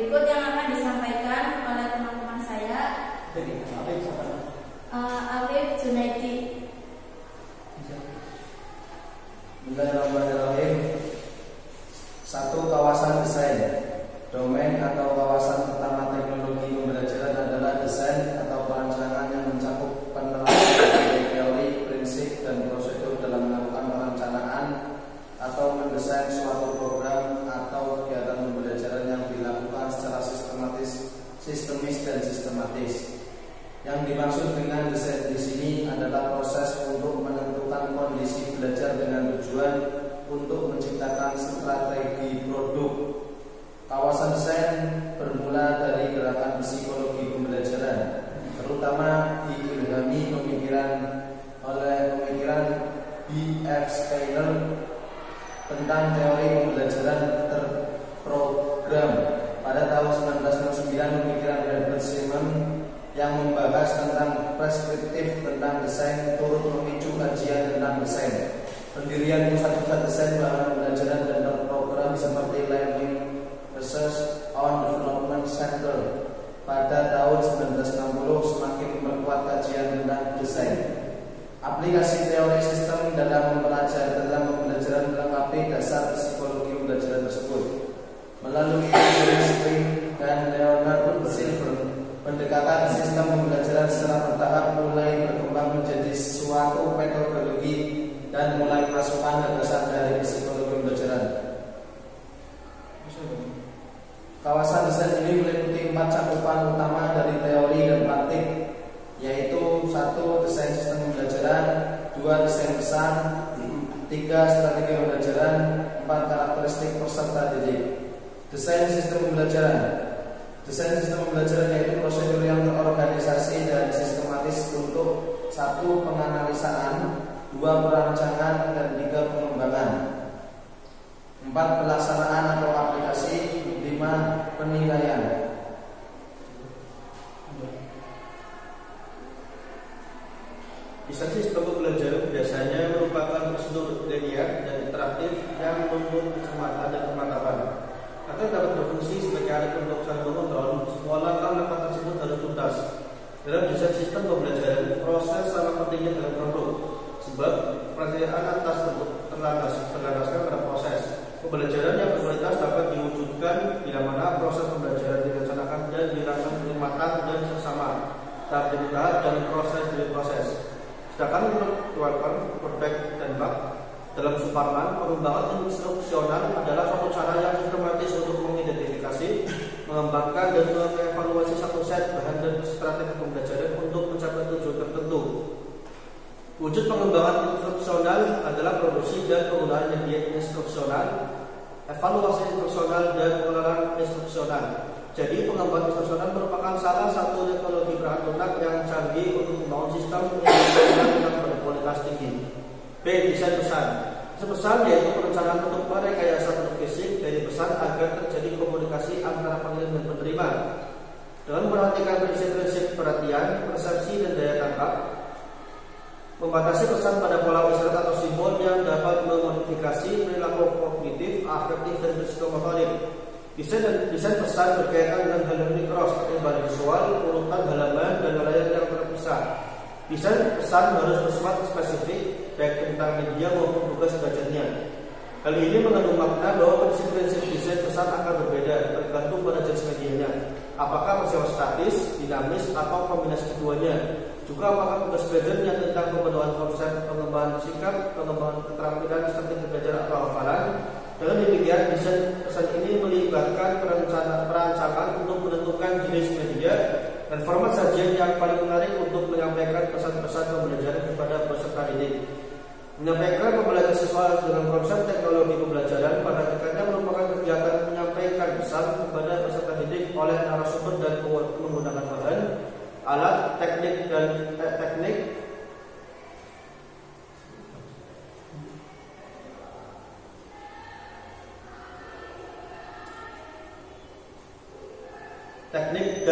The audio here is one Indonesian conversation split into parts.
berikut yang akan disampaikan oleh teman-teman saya. Alif Junaidi. Bismillahirrahmanirrahim. 1. Kawasan desain. Domain atau kawasan pertama teknologi pembelajaran adalah desain atau perancangan yang mencakup penerapan teori, prinsip, dan prosedur dalam melakukan perencanaan atau mendesain suatu program atau kegiatan pembelajaran yang dilakukan secara sistemis dan sistematis. Yang dimaksud dengan desain di sini adalah proses untuk menentukan kondisi belajar dengan tujuan untuk menciptakan strategi produk. Kawasan desain bermula dari gerakan psikologi pembelajaran, terutama diilhami oleh pemikiran B.F. Skinner tentang teori pembelajaran terprogram. Pada tahun 1969, pemikiran Herbert Simon yang membahas tentang preskriptif tentang desain turut memicu kajian tentang desain. Pendirian pusat-pusat desain bahan pembelajaran dan terprogram seperti Learning Research on Development Center pada tahun 1960 semakin memperkuat kajian tentang desain. Aplikasi teori sistem dalam pembelajaran melengkapi dasar psikologi pembelajaran tersebut. Melalui Gary Spring dan Leonard Silver, pendekatan sistem pembelajaran secara bertahap mulai berkembang menjadi suatu metodologi dan mulai masukkan gagasan dari psikologi pembelajaran. Kawasan desain ini meliputi 4 cakupan utama dari teori dan praktik, yaitu 1. Desain sistem pembelajaran, 2. Desain pesan, 3. Strategi pembelajaran, 4. Karakteristik peserta didik. Desain sistem pembelajaran. Desain sistem pembelajaran yaitu prosedur yang terorganisasi dan sistematis untuk 1. Penganalisaan, 2. Perancangan, dan 3. Pengembangan, 4. Pelaksanaan atau aplikasi, 5. Penilaian. Desain sistem pembelajaran biasanya merupakan prosedur linear dan interaktif yang menuntut kecermatan dan kemantapan. Agar dapat berfungsi sebagai alat untuk saling mengontrol, semua langkah-langkah tersebut harus tuntas. Dalam desain sistem pembelajaran, proses sama pentingnya dalam produk, sebab percayaan atas terlandaskan pada proses. Pembelajaran yang berkualitas dapat diwujudkan bila mana proses pembelajaran direncanakan dan dirancang dengan matang dan seksama, tahap demi tahap dan proses demi proses. Sedangkan menurut Warburg dan Bach dalam Superman, pengembangan instruksional adalah suatu cara yang sistematis untuk mengidentifikasi, mengembangkan dan mengevaluasi satu set bahan dan strategi pembelajaran untuk mencapai tujuan tertentu. Wujud pengembangan instruksional adalah produksi dan penggunaan media instruksional, evaluasi instruksional, dan pengenalan instruksional. Jadi pengembangan instruksional merupakan salah satu teknologi perangkat lunak yang canggih untuk membangun sistem instruksional yang berkualitas tinggi. B. Desain pesan. Pesan yaitu perencanaan untuk merekayasa bentuk fisik dari pesan agar terjadi komunikasi antara pengirim dan penerima. Dengan memperhatikan prinsip-prinsip perhatian, persepsi, dan daya tangkap, membatasi pesan pada pola isyarat atau simbol yang dapat memodifikasi perilaku kognitif, afektif, dan psikomotorik. Desain pesan berkaitan dengan hal-hal cross, kembali visual, urutan halaman, dan layar yang terpisah. Desain pesan harus bersifat spesifik, baik tentang media maupun tugas belajarnya. Hal ini mengandung makna bahwa prinsip-prinsip desain pesan akan berbeda tergantung pada jenis medianya. Apakah bersifat statis, dinamis, atau kombinasi keduanya. Juga apakah tugas belajarnya tentang pembentukan konsep, pengembangan sikap, pengembangan keterampilan strategi belajar atau hafalan. Dengan demikian, desain pesan ini melibatkan perancangan untuk menentukan jenis media dan format sajian yang paling menarik untuk menyampaikan pesan-pesan pembelajaran kepada peserta didik. Menyampaikan pembelajaran sesuai dengan konsep teknologi pembelajaran pada hakikatnya merupakan kegiatan menyampaikan pesan kepada peserta didik oleh narasumber dan menggunakan bahan, alat, teknik dan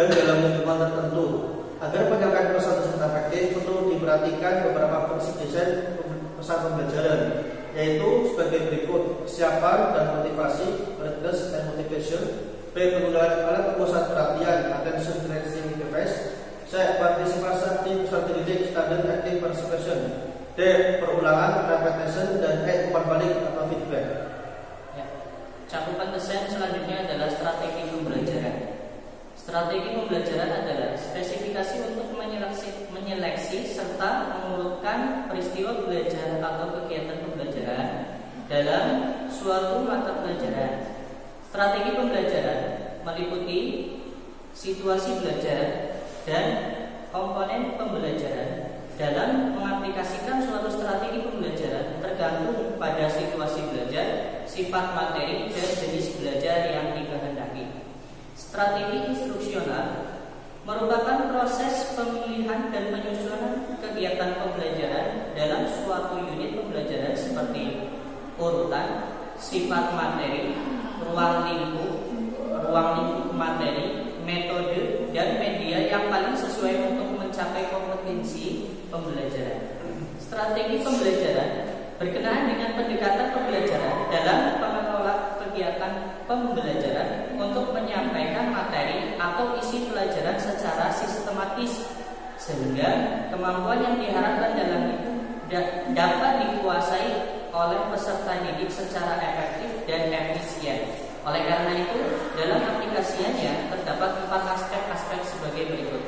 dalam lingkungan tertentu. Agar penyampaian pesan tersebut efektif, perlu diperhatikan beberapa prinsip desain pesan pembelajaran, yaitu sebagai berikut: kesiapan dan motivasi, readiness and motivation. B. penggunaan alat pemusat perhatian attention tracing device. C. Partisipasi aktif peserta didik standard active participation. D. Perulangan repetition. Dan E. Umpan balik atau feedback. Ya. Cakupan desain selanjutnya adalah strategi pembelajaran. Strategi pembelajaran adalah spesifikasi untuk menyeleksi serta mengurutkan peristiwa belajar atau kegiatan pembelajaran dalam suatu mata pelajaran. Strategi pembelajaran meliputi situasi belajar dan komponen pembelajaran. Dalam mengaplikasikan suatu strategi pembelajaran tergantung pada situasi belajar, sifat materi, dan jenis belajar yang dikehendaki. Strategi instruksional merupakan proses pemilihan dan penyusunan kegiatan pembelajaran dalam suatu unit pembelajaran seperti urutan, sifat materi, ruang lingkup materi, metode, dan media yang paling sesuai untuk mencapai kompetensi pembelajaran. Strategi pembelajaran berkenaan dengan pendekatan pembelajaran dalam mengelola kegiatan pembelajaran untuk menyampaikan materi atau isi pelajaran secara sistematis sehingga kemampuan yang diharapkan dalam itu dapat dikuasai oleh peserta didik secara efektif dan efisien. Oleh karena itu, dalam aplikasinya terdapat 4 aspek sebagai berikut.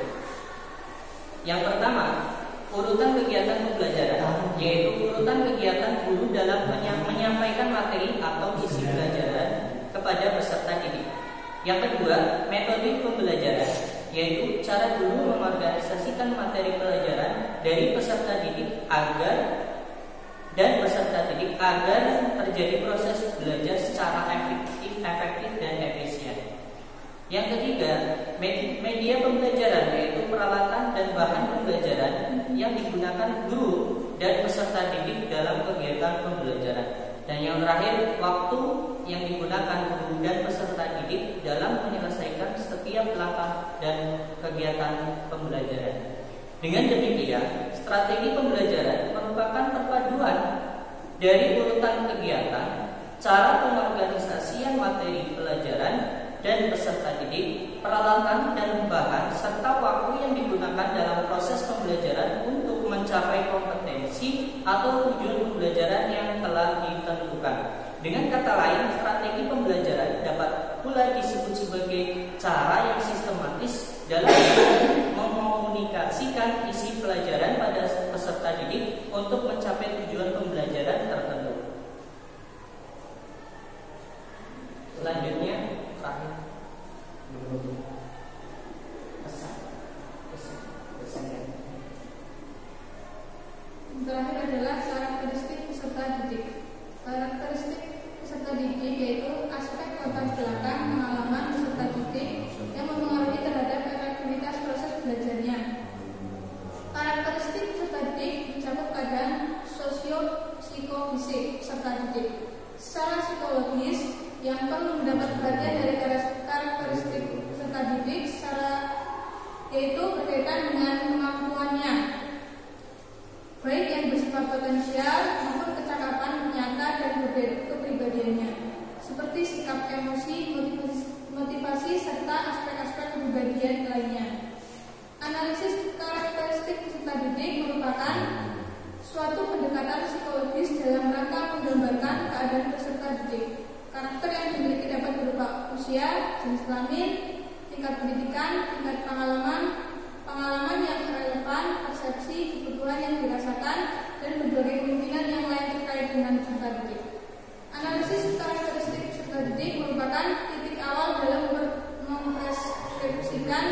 Yang pertama, urutan kegiatan pembelajaran, yaitu urutan kegiatan guru dalam menyampaikan materi atau isi pelajaran kepada peserta didik. Yang kedua, metode pembelajaran, yaitu cara guru mengorganisasikan materi pelajaran dari peserta didik agar terjadi proses belajar secara efektif dan efisien. Yang ketiga, media pembelajaran, yaitu peralatan dan bahan pembelajaran yang digunakan guru dan peserta didik dalam kegiatan pembelajaran. Dan yang terakhir, waktu yang digunakan guru dan peserta didik dalam menyelesaikan setiap langkah dan kegiatan pembelajaran. Dengan demikian, strategi pembelajaran merupakan perpaduan dari urutan kegiatan, cara pengorganisasian materi pelajaran dan peserta didik, peralatan dan bahan, serta waktu yang digunakan dalam proses pembelajaran untuk mencapai kompetensi atau tujuan pembelajaran yang telah ditentukan. Dengan kata lain, strategi pembelajaran dapat pula disebut sebagai cara yang sistematis dalam mengkomunikasikan isi pelajaran pada peserta didik untuk mencapai tujuan pembelajaran tertentu. Selanjutnya, terakhir. Terakhir adalah karakteristik peserta didik. Karakteristik peserta didik yaitu aspek latar belakang pengalaman peserta didik yang mempengaruhi terhadap efektivitas proses belajarnya. Karakteristik peserta didik mencakup keadaan sosio-psikofisik peserta didik. Secara psikologis, yang perlu mendapat perhatian dari karakteristik peserta didik yaitu berkaitan dengan kemampuannya, baik yang bersifat potensial maupun kecakapan nyata dan kepribadiannya, seperti sikap emosi, motivasi serta aspek-aspek kepribadian lainnya. Analisis karakteristik peserta didik merupakan suatu pendekatan psikologis dalam rangka menggambarkan keadaan peserta didik. Karakter yang dimiliki dapat berupa usia, jenis kelamin, tingkat pendidikan, tingkat pengalaman yang relevan, persepsi, kebutuhan yang dirasakan, dan berbagai kemungkinan yang lain terkait dengan peserta didik. Analisis karakteristik peserta didik merupakan titik awal dalam mempreskripsikan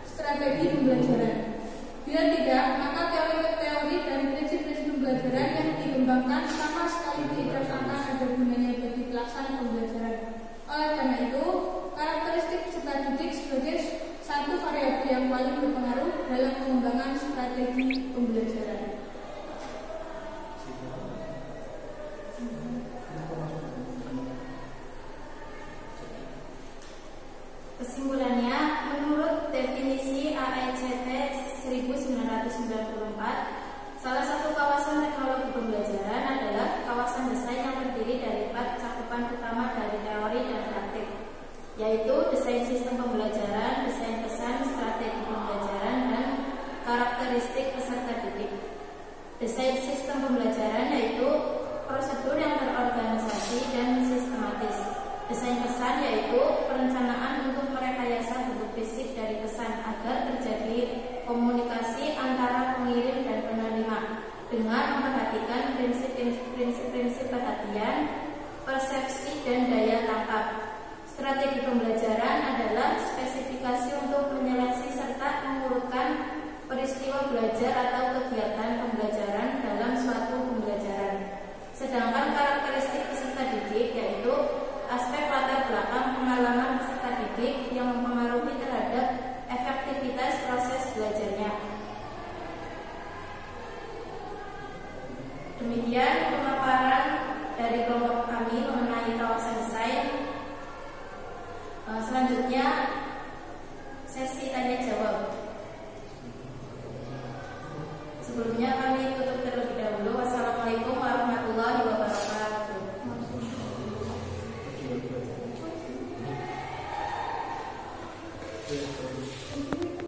strategi pembelajaran. Bila tidak, maka teori-teori dan prinsip-prinsip pembelajaran yang dikembangkan sama sekali tidak akan ada gunanya bagi pelaksanaan pembelajaran. Oleh karena itu, karakteristik peserta didik sebagai satu variabel yang paling berpengaruh dalam pengembangan strategi pembelajaran. Kesimpulannya, menurut definisi AECT 1994, salah satu kawasan teknologi pembelajaran adalah kawasan desain yang terdiri dari 4 cakupan utama dari teori dan praktik, yaitu desain sistem pembelajaran, desain pesan, strategi pembelajaran, dan karakteristik peserta didik. Desain sistem pembelajaran yaitu prosedur yang terorganisasi dan sistematis. Desain pesan yaitu perencanaan untuk merekayasa bentuk fisik dari pesan agar terjadi komunikasi antara pengirim dan penerima dengan memperhatikan prinsip-prinsip perhatian, persepsi, dan daya tangkap. Strategi pembelajaran adalah spesifikasi untuk menyeleksi serta mengurutkan peristiwa belajar atau kegiatan pembelajaran dalam suatu pembelajaran. Sedangkan karakteristik peserta didik yaitu aspek latar belakang pengalaman peserta didik yang mempengaruhi terhadap efektivitas proses belajarnya. Demikian pemaparan dari kelompok kami mengenai kawasan desain. Selanjutnya sesi tanya jawab.